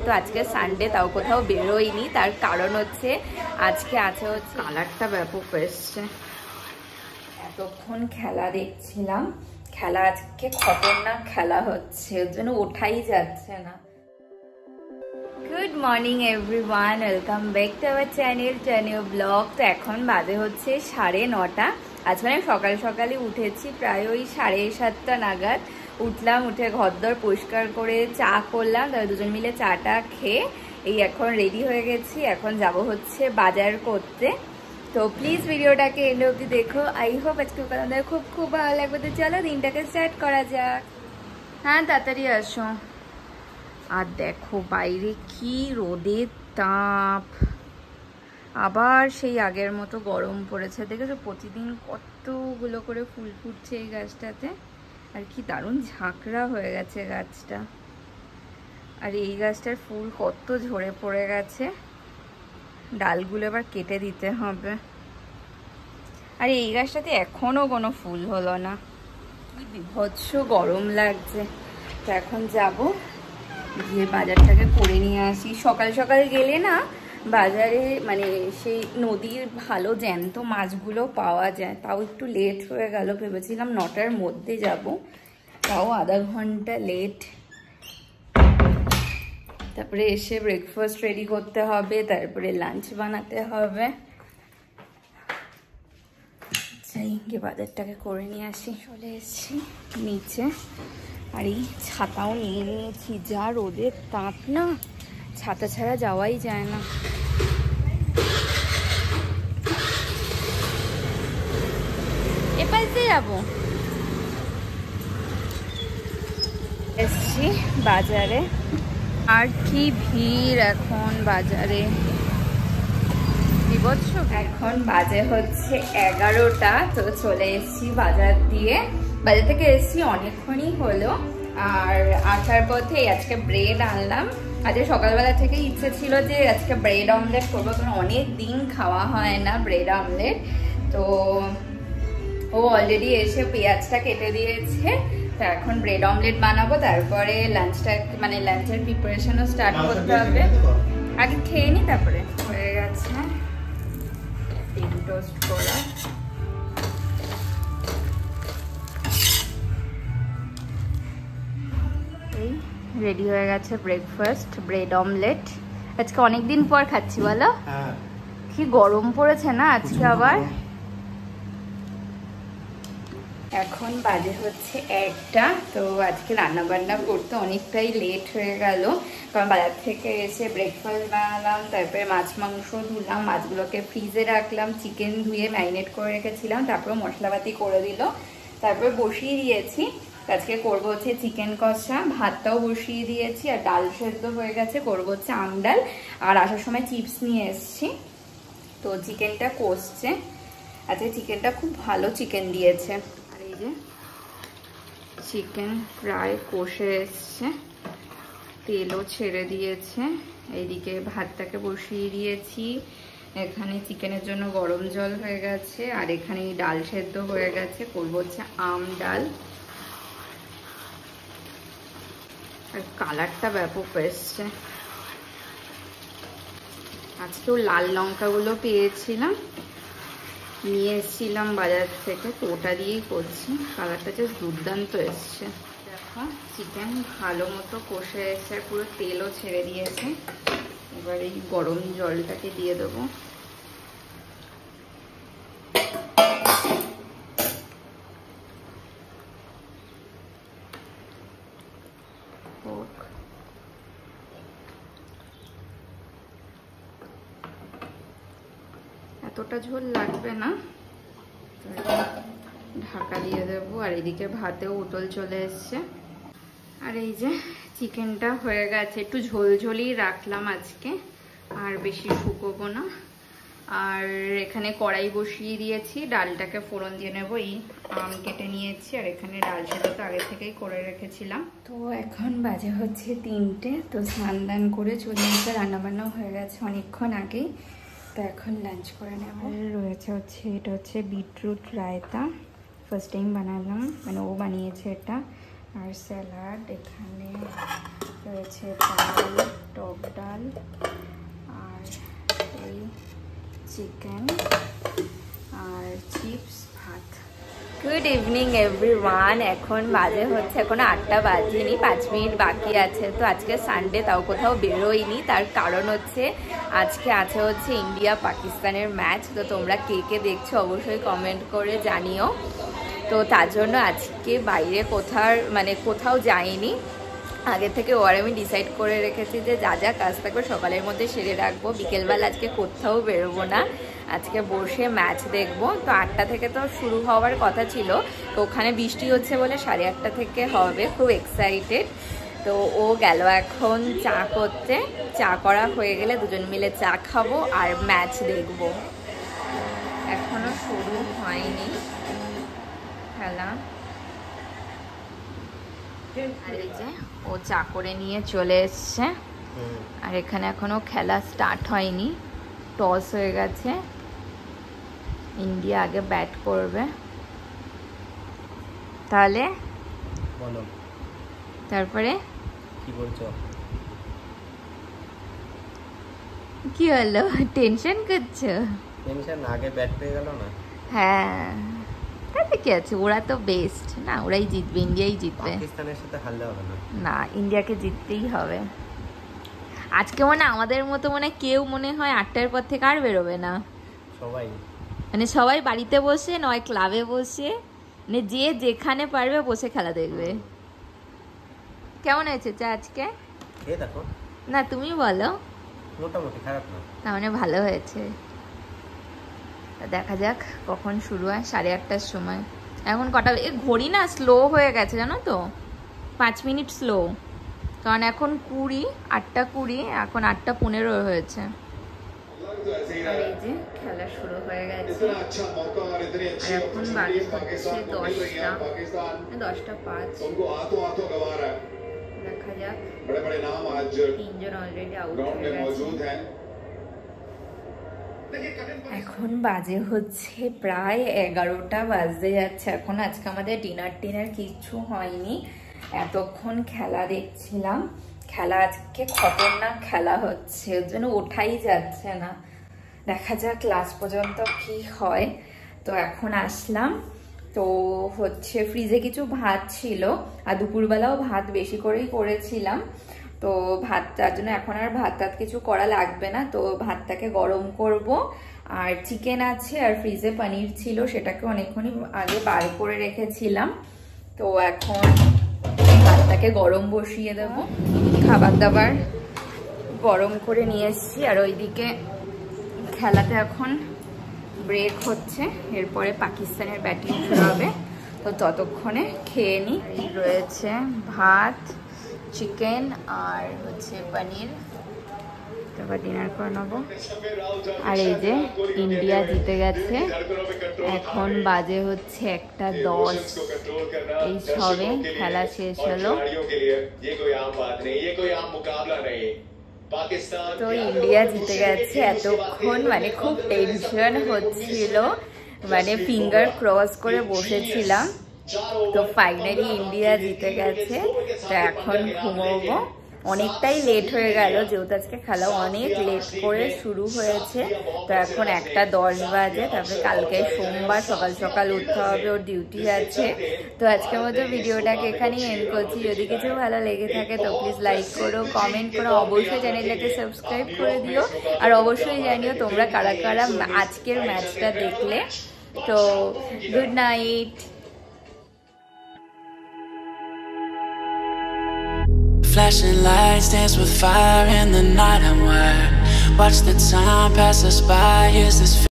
যেহেতু আজকে সানডে তাও কোথাও বেরোয়নি, তার কারণ হচ্ছে আজকে আছে হচ্ছে কালারটা ব্যাপক এসছে। এতক্ষণ খেলা দেখছিলাম, খেলা আজকে খতরনাক খেলা হচ্ছে, ওর জন্য ওঠাই যাচ্ছে না। Good morning everyone, welcome back to our channel blog. তো এখন বাজে হচ্ছে 9:30। আজ মানে সকাল সকালে উঠেছি, প্রায় ওই 7:30 নাগাদ উঠলাম। উঠে ঘরদর পরিষ্কার করে চা করলাম, তারপর দুজন মিলে চাটা খেয়ে এই এখন রেডি হয়ে গেছি। এখন যাব হচ্ছে বাজার করতে। তো প্লিজ ভিডিওটাকে এন্ড অবধি দেখো। আই হোপ আজকে আপনাদের খুব খুব ভালো লাগবে। তো চলো দিনটাকে স্টার্ট করা যাক। হ্যাঁ তাড়াতাড়ি আসো। আর দেখো বাইরে কি রোদের তাপ, আবার সেই আগের মতো গরম পড়েছে। দেখেছো প্রতিদিন কতগুলো করে ফুল ফুটছে এই গাছটাতে, আর কি দারুণ ঝাঁকড়া হয়ে গেছে গাছটা। আর এই গাছটার ফুল কত ঝরে পড়ে গেছে, ডালগুলো এবার কেটে দিতে হবে। আর এই গাছটাতে এখনো কোনো ফুল হলো না, কি বিভৎস গরম লাগছে। তো এখন যাব, গিয়ে বাজারটাকে করে নিয়ে আসি। সকাল সকাল গেলে না বাজারে মানে সেই নদীর ভালো জ্যান্ত মাছগুলো পাওয়া যায়। তাও একটু লেট হয়ে গেল, ভেবেছিলাম 9টার মধ্যে যাব, তাও আধা ঘন্টা লেট। তারপরে এসে ব্রেকফাস্ট রেডি করতে হবে, তারপরে লাঞ্চ বানাতে হবে। যাই গিয়ে বাজারটাকে করে নিয়ে আসি। চলে এসেছি নিচে, আর এই ছাতাও নিয়ে নিয়েছি। যা রোদের তাপ না, ছাতা ছাড়া যাওয়াই যায় না। এপাশে যাবো। এসছি বাজারে, আর কি ভিড় এখন বাজারে, বিভৎস। এখন বাজে হচ্ছে 11টা। তো চলে এসছি বাজার দিয়ে, বাজার থেকে এসছি অনেকক্ষণই হলো। আর আসার পথে আজকে ব্রেড আনলাম। আজকে সকালবেলা থেকে ইচ্ছে ছিল যে আজকে ব্রেড অমলেট করবো, কারণ অনেক দিন খাওয়া হয় না ব্রেড অমলেট। তো ও অলরেডি এসে পেঁয়াজটা কেটে দিয়েছে, তো এখন ব্রেড অমলেট বানাবো। তারপরে লাঞ্চটা মানে লাঞ্চের প্রিপারেশনও স্টার্ট করতে হবে। আগে খেয়ে নি, তারপরে হয়ে গেছে ডিম টোস্ট করা। এই রেডি হয়ে গেছে ব্রেকফাস্ট, ব্রেড অমলেট। আজকে অনেকদিন পর খাচ্ছি, বলো। কি গরম পড়েছে না আজকে আবার। এখন বাজে হচ্ছে 1টা। তো আজকে রান্না বান্না করতে অনেকটাই লেট হয়ে গেল, কারণ বাজার থেকে এসে ব্রেকফাস্ট বানালাম, তারপরে মাছ মাংস ধুলাম, মাছগুলোকে ফ্রিজে রাখলাম, চিকেন ধুয়ে ম্যারিনেট করে রেখেছিলাম, তারপরে মশলাপাতি করে দিল, তারপরে বসিয়ে দিয়েছি। আজকে করবো হচ্ছে চিকেন কষা, ভাতটাও বসিয়ে দিয়েছি, আর ডাল সেদ্ধ হয়ে গেছে, করবো হচ্ছে আম ডাল। আর আসার সময় চিপস নিয়ে এসছি। তো চিকেনটা কষছে, আজকে চিকেনটা খুব ভালো চিকেন দিয়েছে। আর এই যে চিকেন প্রায় কষে এসছে, তেলও ছেড়ে দিয়েছে। এইদিকে ভাতটাকে বসিয়ে দিয়েছি, এখানে চিকেনের জন্য গরম জল হয়ে গেছে, আর এখানে ডাল সেদ্ধ হয়ে গেছে, করবো হচ্ছে আম ডাল। আর কালারটা ব্যাপক এসছে। আজকেও লাল লঙ্কাগুলো পেয়েছিলাম, নিয়ে এসেছিলাম বাজার থেকে, তো ওটা দিয়েই করছি। কালারটা জাস্ট দুর্দান্ত এসছে। দেখো চিকেন ভালো মতো কষে এসে পুরো তেলও ছেড়ে দিয়েছে। এবার এই গরম জলটাকে দিয়ে দেবো। এতটা ঝোল লাগবে না, ঢাকা দিয়ে দেবো। আর এদিকে ভাতেও উতল চলে এসছে। আর এই যে চিকেনটা হয়ে গেছে, একটু ঝোলঝোলই রাখলাম আজকে, আর বেশি শুকোবো না। আর এখানে কড়াই বসিয়ে দিয়েছি, ডালটাকে ফোড়ন দিয়ে নেবো। এই আম কেটে নিয়েছি, আর এখানে ডাল সেটা তো আগে থেকেই করে রেখেছিলাম। তো এখন বাজে হচ্ছে 3টে। তো স্নান দান করে চলে এসে রান্নাবান্না হয়ে গেছে অনেকক্ষণ আগেই। তো এখন লাঞ্চ করে নেব। রয়েছে হচ্ছে এটা হচ্ছে বিটরুট রায়তা, ফার্স্ট টাইম বানালাম, মানে ও বানিয়েছে এটা। আর স্যালাড, এখানে রয়েছে ডাল, টক চিকেন আর চিপস ভাত। Good evening everyone. এখন বাজে হচ্ছে এখন 8টা বাজেনি, 5 মিনিট বাকি আছে। তো আজকে সানডে, তাও কোথাও বেরোইনি। তার কারণ হচ্ছে আজকে আছে হচ্ছে ইন্ডিয়া পাকিস্তানের ম্যাচ। তো তোমরা কে কে দেখছো অবশ্যই কমেন্ট করে জানিও। তো তার জন্য আজকে বাইরে কোথাও যাইনি। আগে থেকে আমি ডিসাইড করে রেখেছি যে যা যা কাজ থাকবে সকালের মধ্যে সেরে রাখবো। বিকেলবেলা আজকে কোথাও বেরোবো না, আজকে বসে ম্যাচ দেখবো। তো 8টা থেকে তো শুরু হওয়ার কথা ছিল, তো ওখানে বৃষ্টি হচ্ছে বলে 8:30 থেকে হবে। খুব এক্সাইটেড। তো ও গেল এখন চা করতে। চা করা হয়ে গেলে দুজন মিলে চা খাবো আর ম্যাচ দেখবো। এখনো শুরু হয়নি খেলা। আর এই যে ও চা করে নিয়ে চলে এসছে। আর এখানে এখনো খেলা স্টার্ট হয়নি, টস হয়ে গেছে। ইন্ডিয়া আগে ব্যাট করবে। তাহলে বলো, তারপরে কি বলছো? কি হলো, টেনশন করছো? টেনশন আগে ব্যাট পেয়ে গেল না। হ্যাঁ, তাতে কি আছে, ওরা তো বেস্ট না, ওরাই জিতবে, ইন্ডিয়াই জিতবে। পাকিস্তানের সাথে হারলে হবে না। না, ইন্ডিয়াকে জিততেই হবে। আজকে আমাদের মতো কেউ মনে হয় 8টার পর থেকে আর বেরোবে না। সবাই বাড়িতে বসে নয় ক্লাবে বসে, যে যেখানে পারবে বসে খেলা দেখবে। কেমন হয়েছে চা আজকে? দেখো না, তুমি বলো। মোটামুটি খারাপ না। তার ভালো হয়েছে। দেখা যাক কখন শুরু হয়। 8:30টার সময়। এখন কটা? ঘড়ি না স্লো হয়ে গেছে জানো তো, 5 মিনিট স্লো। কারণ এখন 8:20, এখন 8:15 হয়েছে। আর এই যে খেলা শুরু হয়ে গেছে। আর এখন বাজে হচ্ছে 10:05। দেখা যাক। 3 জন অলরেডি আউট হয়ে গেছে। এখন বাজে হচ্ছে প্রায় 11টা বাজতে যাচ্ছে। এখন আজকে আমাদের ডিনার কিচ্ছু হয়নি, এতক্ষণ খেলা দেখছিলাম। খেলা আজকে খতরনাক খেলা হচ্ছে, ওর জন্য ওঠাই যাচ্ছে না। দেখা যাক লাস্ট পর্যন্ত কি হয়। তো এখন আসলাম, তো হচ্ছে ফ্রিজে কিছু ভাত ছিল, আর দুপুরবেলাও ভাত বেশি করেই করেছিলাম। তো ভাতটার জন্য এখন আর ভাত কিছু করা লাগবে না। তো ভাতটাকে গরম করব। আর চিকেন আছে, আর ফ্রিজে পনির ছিল, সেটাকে অনেকক্ষণই আগে বার করে রেখেছিলাম। তো এখন ভাতটাকে গরম বসিয়ে দেব। খাবার দাবার গরম করে নিয়ে এসছি। আর ওইদিকে খেলাতে এখন ব্রেক হচ্ছে, এরপরে পাকিস্তানের ব্যাটিং শুরু হবে। তো ততক্ষণে খেয়ে নিই। রয়েছে ভাত, চিকেন আর হচ্ছে পনির। তারপর ডিনার করে নেবো। আর এই যে ইন্ডিয়া জিতে গেছে। এখন বাজে হচ্ছে 1:10। এই সবে খেলা শেষ হলো। তো ইন্ডিয়া জিতে গেছে। এতক্ষণ খুব টেনশন হচ্ছিল, ফিঙ্গার ক্রস করে বসেছিলাম। তো ফাইনালি ইন্ডিয়া জিতে গেছে। তো এখন ঘুমোবো। অনেকটাই লেট হয়ে গেল, যেহেতু আজকে খেলা অনেক লেট করে শুরু হয়েছে। তো এখন 1:10 বাজে। তারপরে কালকে সোমবার, সকাল সকাল উঠতে হবে, ওর ডিউটি আছে। তো আজকের মতো ভিডিওটাকে এখানেই এন্ড করছি। যদি কিছু ভালো লেগে থাকে তো প্লিজ লাইক করো, কমেন্ট করো, অবশ্যই চ্যানেলটাকে সাবস্ক্রাইব করে দিও। আর অবশ্যই জানিও তোমরা কারা কারা আজকের ম্যাচটা দেখলে। তো good night. Flashing lights dance with fire in the night. I'm wired. Watch the time pass us by. Here's this